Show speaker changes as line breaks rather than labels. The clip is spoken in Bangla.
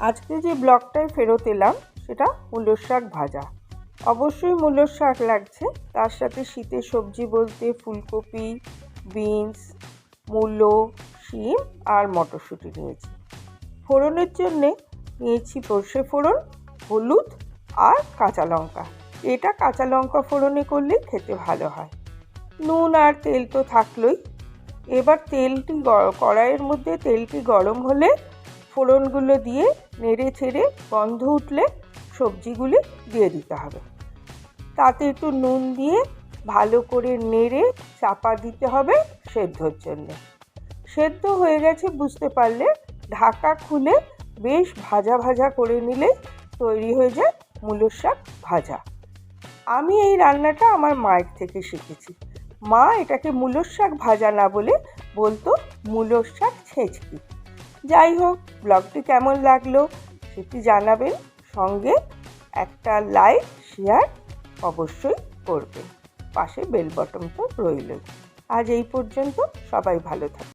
আজকে যে ব্লগটায় ফেরত এলাম সেটা মূলোর শাক ভাজা। অবশ্যই মূলোর শাক লাগছে, তার সাথে শীতের সবজি বলতে ফুলকপি, বিনস, মূলো, শিম আর মটরশুঁটি নিয়েছি। ফোড়নের জন্যে নিয়েছি সর্ষে ফোড়ন, হলুদ আর কাঁচা লঙ্কা। এটা কাঁচা লঙ্কা ফোড়নে করলে খেতে ভালো হয়। নুন আর তেল তো থাকলোই। এবার কড়াইয়ের মধ্যে তেলটি গরম হলে ফোড়নগুলো দিয়ে নেড়ে ছেড়ে গন্ধ উঠলে সবজিগুলি দিয়ে দিতে হবে। তাতে একটু নুন দিয়ে ভালো করে নেড়ে চাপা দিতে হবে সেদ্ধর জন্য। সেদ্ধ হয়ে গেছে বুঝতে পারলে ঢাকা খুলে বেশ ভাজা ভাজা করে নিলে তৈরি হয়ে যায় মূলোর শাক ভাজা। আমি এই রান্নাটা আমার মায়ের থেকে শিখেছি। মা এটাকে মূলোর শাক ভাজা না বলে বলতো মূলোর শাক ছেঁচকি। যাই হোক, ব্লগটি কেমন লাগলো সেটি জানাবেন, সঙ্গে একটা লাইক শেয়ার অবশ্যই করবেন, পাশে বেল বটন তো রইলই। আজ এই পর্যন্ত, সবাই ভালো থাকুন।